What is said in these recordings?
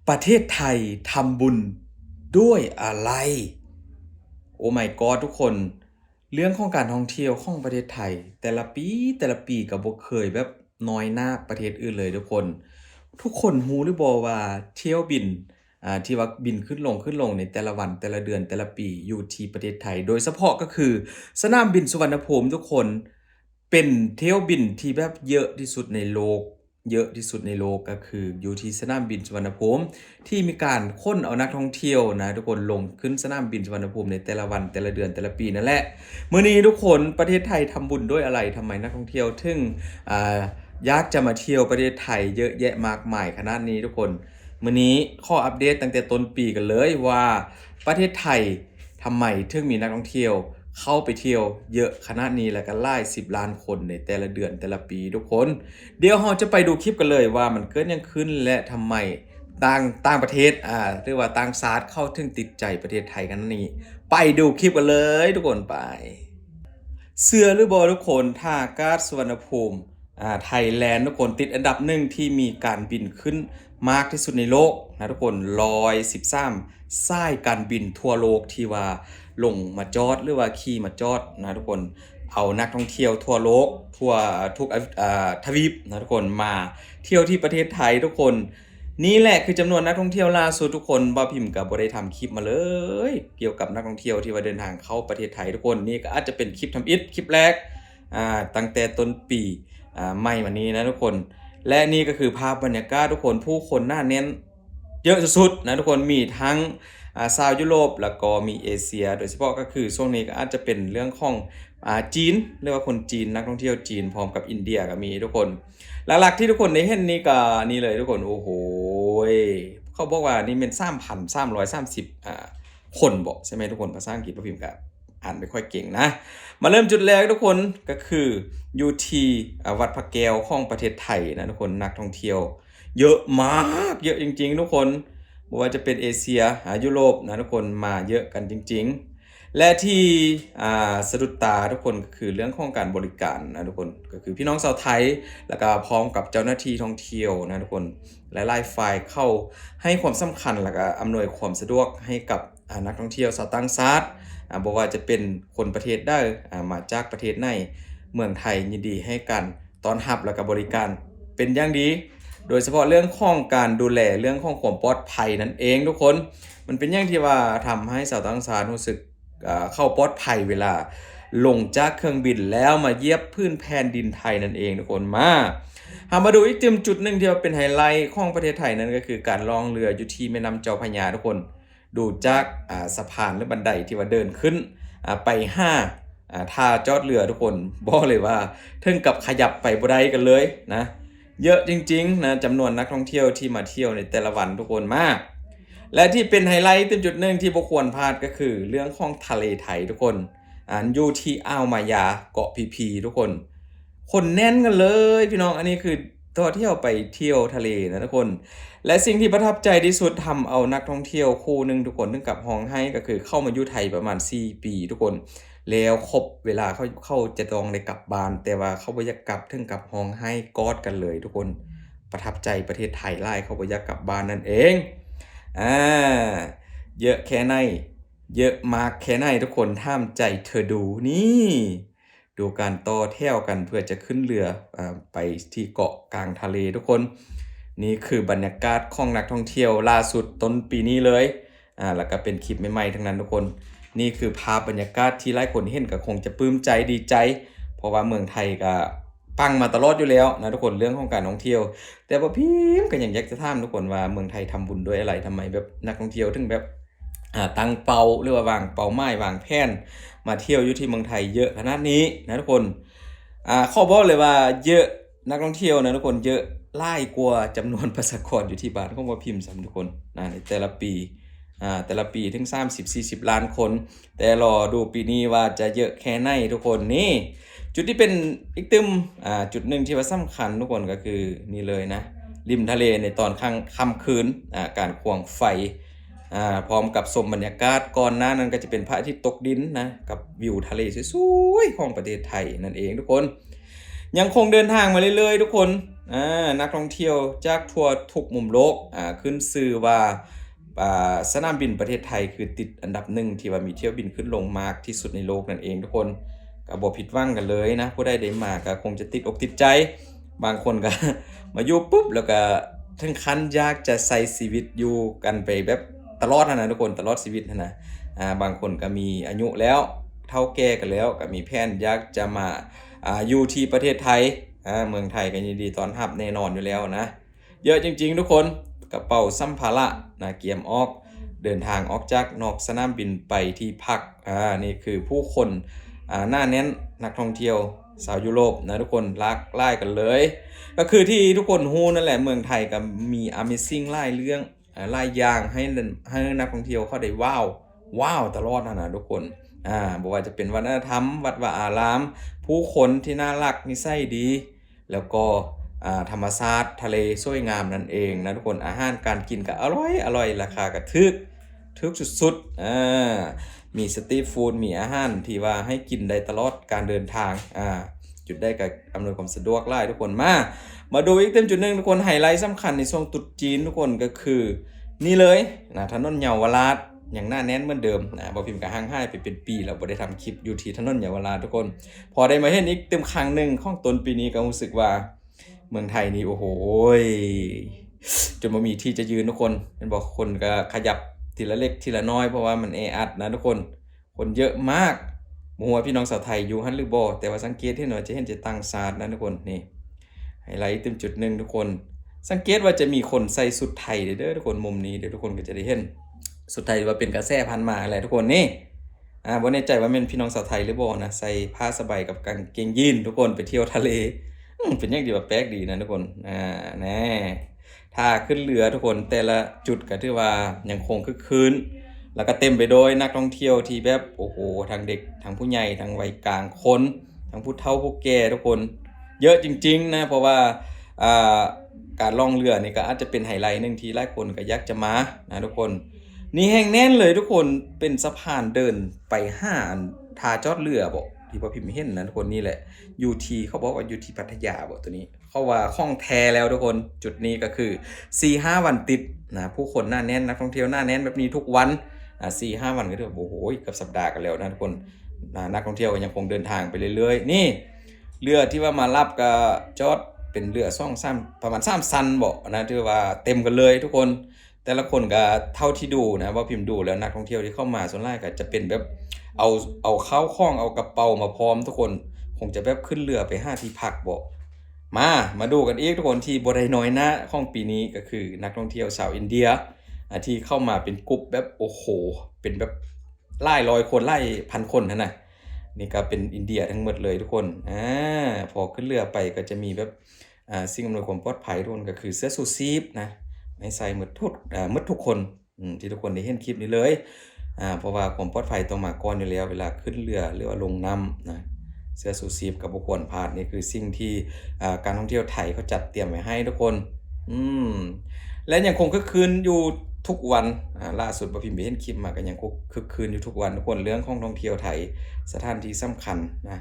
ประเทศไทยทำบุญด้วยอะไรโอ้ my god ทุกคนเรื่องของการท่องเที่ยวของประเทศไทยแต่ละปีก็บ่เคยแบบน้อยหน้าประเทศอื่นเลยทุกคนรู้หรือบ่ว่าเที่ยวบินที่ว่าบินขึ้นลงในแต่ละวันแต่ละเดือนแต่ละปีอยู่ที่ประเทศไทยโดยเฉพาะก็คือสนามบินสุวรรณภูมิทุกคนเป็นเที่ยวบินที่แบบเยอะที่สุดในโลกก็คืออยู่ที่สนามบินสุวรรณภูมิที่มีการค้นเอานักท่องเที่ยวนะทุกคนลงขึ้นสนามบินสุวรรณภูมิในแต่ละวันแต่ละเดือนแต่ละปีนั่นแหละมื้อนี้ทุกคนประเทศไทยทำบุญด้วยอะไรทำไมนักท่องเที่ยวถึงอยากจะมาเที่ยวประเทศไทยเยอะแยะมากมายขนาดนี้ทุกคนมื้อนี้ข้ออัปเดตตั้งแต่ต้นปีกันเลยว่าประเทศไทยทำไมถึงมีนักท่องเที่ยวเข้าไปเที่ยวเยอะขนาดนี้แล้วก็หลาย10ล้านคนในแต่ละเดือนแต่ละปีทุกคนเดี๋ยวเราจะไปดูคลิปกันเลยว่ามันเกิดหยังขึ้นและทำไมต่างประเทศหรือว่าต่างชาติเข้าถึงติดใจประเทศไทยกันนี้ไปดูคลิปกันเลยทุกคนไปเชื่อหรือบ่ทุกคนท่าอากาศสุวรรณภูมิไทยแลนด์ทุกคนติดอันดับ1ที่มีการบินขึ้นมากที่สุดในโลกนะทุกคน113สายการบินทั่วโลกที่ว่าลงมาจอดหรือว่าขี่มาจอดนะทุกคนเอานักท่องเที่ยวทั่วโลกทั่วทุกทวีปนะทุกคนมาเที่ยวที่ประเทศไทยทุกคนนี่แหละคือจำนวนนักท่องเที่ยวล่าสุดทุกคนบ่าวพิมพ์ก็บ่ได้ทำคลิปมาเลยเกี่ยวกับนักท่องเที่ยวที่ว่าเดินทางเข้าประเทศไทยทุกคนนี่ก็อาจจะเป็นคลิปทำอิฐคลิปแรกตั้งแต่ต้นปีใหม่มานี้นะทุกคนและนี่ก็คือภาพบรรยากาศทุกคนผู้คนหน้าแน่นเยอะสุดๆนะทุกคนมีทั้งชาวยุโรปแล้วก็มีเอเชียโดยเฉพาะก็คือช่วงนี้ก็อาจจะเป็นเรื่องของจีนเรียกว่าคนจีนนักท่องเที่ยวจีนพร้อมกับอินเดียก็มีทุกคนหลักๆที่ทุกคนได้เห็นนี่ก็นี่เลยทุกคนโอ้โหเขาบอกว่านี่เป็น3,330คนบอกใช่ไหมทุกคนภาษาอังกฤษพิมพ์กับอ่านไม่ค่อยเก่งนะมาเริ่มจุดแรกทุกคนก็คืออยู่ที่วัดพระแก้วของประเทศไทยนะทุกคนนักท่องเที่ยวเยอะมากเยอะจริงๆทุกคนไม่ว่าจะเป็นเอเชียยุโรปนะทุกคนมาเยอะกันจริงๆและที่สะดุดตาทุกคนก็คือเรื่องของการบริการนะทุกคนก็คือพี่น้องชาวไทยแล้วก็พร้อมกับเจ้าหน้าที่ท่องเที่ยวนะทุกคนหลายๆฝ่ายเข้าให้ความสำคัญแล้วก็อำนวยความสะดวกให้กับนักท่องเที่ยวชาวต่างชาติบอกว่าจะเป็นคนประเทศได้มาจากประเทศไหนเมืองไทยยินดีให้กันต้อนรับแล้วก็บริการเป็นอย่างดีโดยเฉพาะเรื่องของการดูแลเรื่องของความปลอดภัยนั่นเองทุกคนมันเป็นอย่างที่ว่าทำให้ชาวต่างชาติรู้สึกเข้าปลอดภัยเวลาลงจากเครื่องบินแล้วมาเยียบพื้นแผ่นดินไทยนั่นเองทุกคนมาดูอีกจุดหนึ่งที่ว่าเป็นไฮไลท์ของประเทศไทยนั่นก็คือการล่องเรืออยู่ที่แม่น้ำเจ้าพระยาทุกคนดูจากสะพานหรือบันไดที่ว่าเดินขึ้นไปท่าจอดเรือทุกคนบอกเลยว่าถึงกับขยับไปบ่ได้กันเลยนะเยอะจริงๆนะจำนวนนักท่องเที่ยวที่มาเที่ยวในแต่ละวันทุกคนมากและที่เป็นไฮไลท์จุดหนึ่งที่บ่ควรพลาดก็คือเรื่องของทะเลไทยทุกคนอยู่ที่อ่าวมายาเกาะพีทุกคนแน่นกันเลยพี่น้องอันนี้คือตัวเที่ยวไปเที่ยวทะเลนะทุกคนและสิ่งที่ประทับใจที่สุดทำเอานักท่องเที่ยวคู่หนึ่งทุกคนถึงกับห้องให้ก็คือเข้ามาอยู่ไทยประมาณ4ปีทุกคนแล้วครบเวลาเขาจะต้องได้กลับบ้านแต่ว่าเขาบ่อยากกลับถึงกับห้องให้กอดกันเลยทุกคนประทับใจประเทศไทยหลายเขาบ่อยากกลับบ้านนั่นเองเยอะแค่ไหนเยอะมากแค่ไหนทุกคนห้ามใจเธอดูนี่ดูการต่อแถวกันเพื่อจะขึ้นเรือไปที่เกาะกลางทะเลทุกคนนี่คือบรรยากาศของนักท่องเที่ยวล่าสุดต้นปีนี้เลยแล้วก็เป็นคลิปใหม่ๆทั้งนั้นทุกคนนี่คือภาพบรรยากาศที่หลายคนเห็นก็คงจะปลื้มใจดีใจเพราะว่าเมืองไทยก็ปังมาตลอดอยู่แล้วนะทุกคนเรื่องของการท่องเที่ยวแต่ว่าพิมพ์ก็ยังอยากจะถามทุกคนว่าเมืองไทยทำบุญด้วยอะไรทำไมแบบนักท่องเที่ยวถึงแบบตั้งเป้าหรือว่าวางเป้าหมายวางแผนมาเที่ยวอยู่ที่เมืองไทยเยอะขนาดนี้นะทุกคนข้อบอกเลยว่าเยอะนักท่องเที่ยวนะทุกคนเยอะหลายกว่าจำนวนประชากรอยู่ที่บ้านของบ่พิมพ์ซ้ำทุกคนในแต่ละปีถึง30-40ล้านคนแต่รอดูปีนี้ว่าจะเยอะแค่ไหนทุกคนนี่จุดที่เป็นอีกจุดหนึ่งที่ว่าสำคัญทุกคนก็คือนี่เลยนะริมทะเลในตอนค่ำคืนการควงไฟพร้อมกับชมบรรยากาศก่อนหน้านั้นก็จะเป็นพระอาทิตย์ตกดินนะกับวิวทะเลสวยๆของประเทศไทยนั่นเองทุกคน ยังคงเดินทางมาเรื่อยๆทุกคนนักท่องเที่ยวจากทั่วทุกมุมโลกขึ้นชื่อว่าสนามบินประเทศไทยคือติดอันดับหนึ่งที่ว่ามีเที่ยวบินขึ้นลงมากที่สุดในโลกนั่นเองทุกคนก็บ่ผิดหวังกันเลยนะผู้ใดได้มาก็คงจะติดอกติดใจบางคนก็ มาอยู่ปุ๊บแล้วก็ถึงขั้นอยากจะใช้ชีวิตอยู่กันไปแบบตลอดนะทุกคนตลอดชีวิตนะบางคนก็มีอายุแล้วเฒ่าแก่กันแล้วก็มีแผนอยากจะมาอยู่ที่ประเทศไทยเมืองไทยก็ยินดีต้อนรับแน่นอนอยู่แล้วนะเยอะจริงๆทุกคนกระเป๋าสัมภาระนะเกียมออกเดินทางออกจากนอกสนามบินไปที่พักนี่คือผู้คนหน้าแน่นนักท่องเที่ยวสาวยุโรปนะทุกคนลากไล่กันเลยก็คือที่ทุกคนฮู้นั่นแหละเมืองไทยก็มี Amazing หลายเรื่องหลายอย่างให้นักท่องเที่ยวเขาได้ว้าวตลอดนะทุกคนบ่ว่าจะเป็นวัฒนธรรมวัดวาอารามผู้คนที่น่ารักนิสัยดีแล้วก็ธรรมชาติทะเลสวยงามนั่นเองนะทุกคนอาหารการกินก็อร่อยราคาก็ถึกสุดมีสตรีทฟู้ดมีอาหารที่ว่าให้กินได้ตลอดการเดินทางจุดได้กับอำนวยความสะดวกหลายทุกคนมาดูอีกเต็มจุดหนึ่งทุกคนไฮไลท์สำคัญในช่วงตรุษจีนทุกคนก็คือนี่เลยนะถนนเยาวราชอย่างหน้าแน่นเหมือนเดิมบ่พิมพ์กับห่างหายไปเป็นปีแล้วบ่ได้ทำคลิปอยู่ที่ถนนเยาวราชทุกคนพอได้มาเห็นอีกเต็มครั้งหนึ่งของต้นปีนี้ก็รู้สึกว่าเมืองไทยนี่โอ้โหจนบ่มีที่จะยืนทุกคนเห็นบอกคนก็ขยับทีละเล็กทีละน้อยเพราะว่ามันแออัดนะทุกคนเยอะมากบ่ฮู้ว่าพี่น้องชาวไทยอยู่หั่นหรือบ่แต่ว่าสังเกตเห็นว่าจะเห็นจะต่างชาตินะทุกคนนี่ไฮไลท์เต็มจุดหนึ่งทุกคนสังเกตว่าจะมีคนใส่สุดไทยเด้อทุกคนมุมนี้เดี๋ยวทุกคนก็จะได้เห็นสุดไทยว่าเป็นกระแสพันมาอะไรทุกคนนี่บ่แน่ใจว่าเป็นพี่น้องชาวไทยหรือบ่นะใส่ผ้าสบายกับกางเกงยีนทุกคนไปเที่ยวทะเลเป็นอย่างดีว่าแปลกดีนะทุกคนแน่ถ้าขึ้นเรือทุกคนแต่ละจุดก็ถือว่ายังคงคึกคืนแล้วก็เต็มไปด้วยนักท่องเที่ยวที่แบบโอ้โหทั้งเด็กทั้งผู้ใหญ่ทั้งวัยกลางคนทั้งผู้เฒ่าผู้แก่ทุกคนเยอะจริงๆนะเพราะว่าการล่องเรือนี่ก็อาจจะเป็นไฮไลท์นึงที่หลายคนก็อยากจะมานะทุกคนนี่แห้งแน่นเลยทุกคนเป็นสะพานเดินไปห้าท่าจอดเรือบ่ที่พ่อพิมพ์เห็นนะทุกคนนี่แหละอยู่ที่เขาบอกว่าอยู่ที่พัทยาบ่ตัวนี้เขาว่าคล่องแท้แล้วทุกคนจุดนี้ก็คือ 4-5 วันติดนะผู้คนหน้าแน่นนักท่องเที่ยวหน้าแน่นแบบนี้ทุกวัน4-5 วันก็ถือว่าโอ้โหเกือบสัปดาห์กันแล้วนะทุกคนนักท่องเที่ยวก็ยังคงเดินทางไปเรื่อยๆนี่เรือที่ว่ามารับก็จอดเป็นเรือ2-3ประมาณ3ซันบ่นะที่ว่าเต็มกันเลยทุกคนแต่ละคนก็เท่าที่ดูนะว่าพิมพ์ดูแล้วนักท่องเที่ยวที่เข้ามาส่วนใหญ่ก็จะเป็นแบบเอาข้าวของเอากระเป๋ามาพร้อมทุกคนคงจะแบบขึ้นเรือไปหาที่พักบ่มาดูกันอีกทุกคนที่บ่ได้น้อยนะของปีนี้ก็คือนักท่องเที่ยวชาวอินเดียที่เข้ามาเป็นกลุ่มแบบโอ้โหเป็นแบบหลายร้อยคนหลายพันคนนั่นน่ะนี่ก็เป็นอินเดียทั้งหมดเลยทุกคนพอขึ้นเรือไปก็จะมีแบบสิ่งอำนวยความปลอดภัยทุกคนก็คือเสื้อชูชีพนะไม่ใส่หมดทุกคนที่ทุกคนได้เห็นคลิปนี้เลยเพราะว่าความปลอดภัยต้องมาก่อนอยู่แล้วเวลาขึ้นเรือหรือว่าลงน้ำนะเสื้อชูชีพก็บ่ควรพลาดนี่คือสิ่งที่การท่องเที่ยวไทยเขาจัดเตรียมไว้ให้ทุกคนและยังคงคึกคืนอยู่ทุกวันล่าสุดบ่พิมพ์ไปเห็นคลิปมาก็ยังคึกคืนอยู่ทุกวันทุกคนเรื่องของท่องเที่ยวไทยสถานที่สำคัญนะ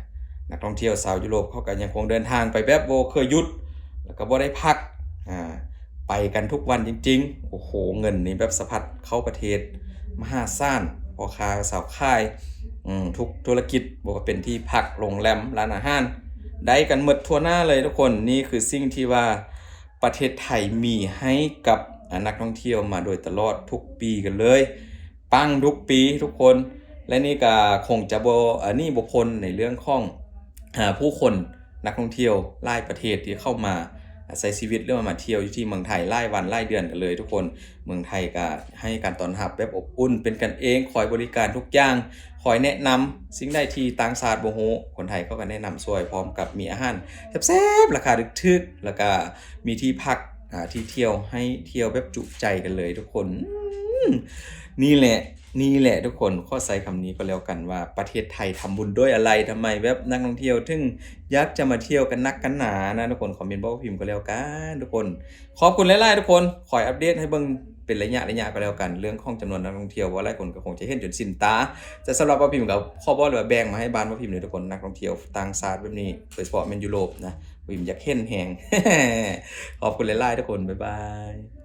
นักท่องเที่ยวชาวยุโรปเขาก็ยังคงเดินทางไปแบบบ่เคยหยุดแล้วก็บ่ได้พักไปกันทุกวันจริงๆโอ้โหเงินนี่แบบสะพัดเข้าประเทศมหาศาลพ่อค้าสาวขายทุกธุรกิจบ่ว่าเป็นที่พักโรงแรมร้านอาหารได้กันหมดทั่วหน้าเลยทุกคนนี่คือสิ่งที่ว่าประเทศไทยมีให้กับนักท่องเที่ยวมาโดยตลอดทุกปีกันเลยปังทุกปีทุกคนและนี่ก็คงจะบ่พ้นในเรื่องของผู้คนนักท่องเที่ยวหลายประเทศที่เข้ามาใช้ชีวิตหรือว่ามาเที่ยวอยู่ที่เมืองไทยหลายวันหลายเดือนกันเลยทุกคนเมืองไทยก็ให้การต้อนรับแบบอบอุ่นเป็นกันเองคอยบริการทุกอย่างคอยแนะนำสิ่งใดที่ต่างชาติบ่ฮู้คนไทยเขาก็แนะนำช่วยพร้อมกับมีอาหารแซ่บๆราคาถึกๆแล้วก็มีที่พักที่เที่ยวให้เที่ยวแบบจุใจกันเลยทุกคนนี่แหละทุกคนข้อใช้คำนี้ก็แล้วกันว่าประเทศไทยทำบุญด้วยอะไรทำไมแบบนักท่องเที่ยวถึงอยากจะมาเที่ยวกันนักกันหนานะทุกคนคอมเมนต์บอกพิมพ์ก็แล้วกันทุกคนขอบคุณหลายๆทุกคนคอยอัปเดตให้เบิ่ง เป็นระยะก็แล้วกันเรื่องของจำนวนนักท่องเที่ยวว่าหลายคนก็คงจะเห็นจนสิ้นตาแต่สำหรับบ่าวพิมพ์ก็ขอบอกเลยว่าแบ่งมาให้บ้านบ่าวพิมพ์เลยทุกคนนักท่องเที่ยวต่างชาติแบบนี้โดยเฉพาะแม่นยุโรปนะบ่าวพิมพ์อยากเห็นแฮง ขอบคุณหลายๆทุกคนบ๊ายบาย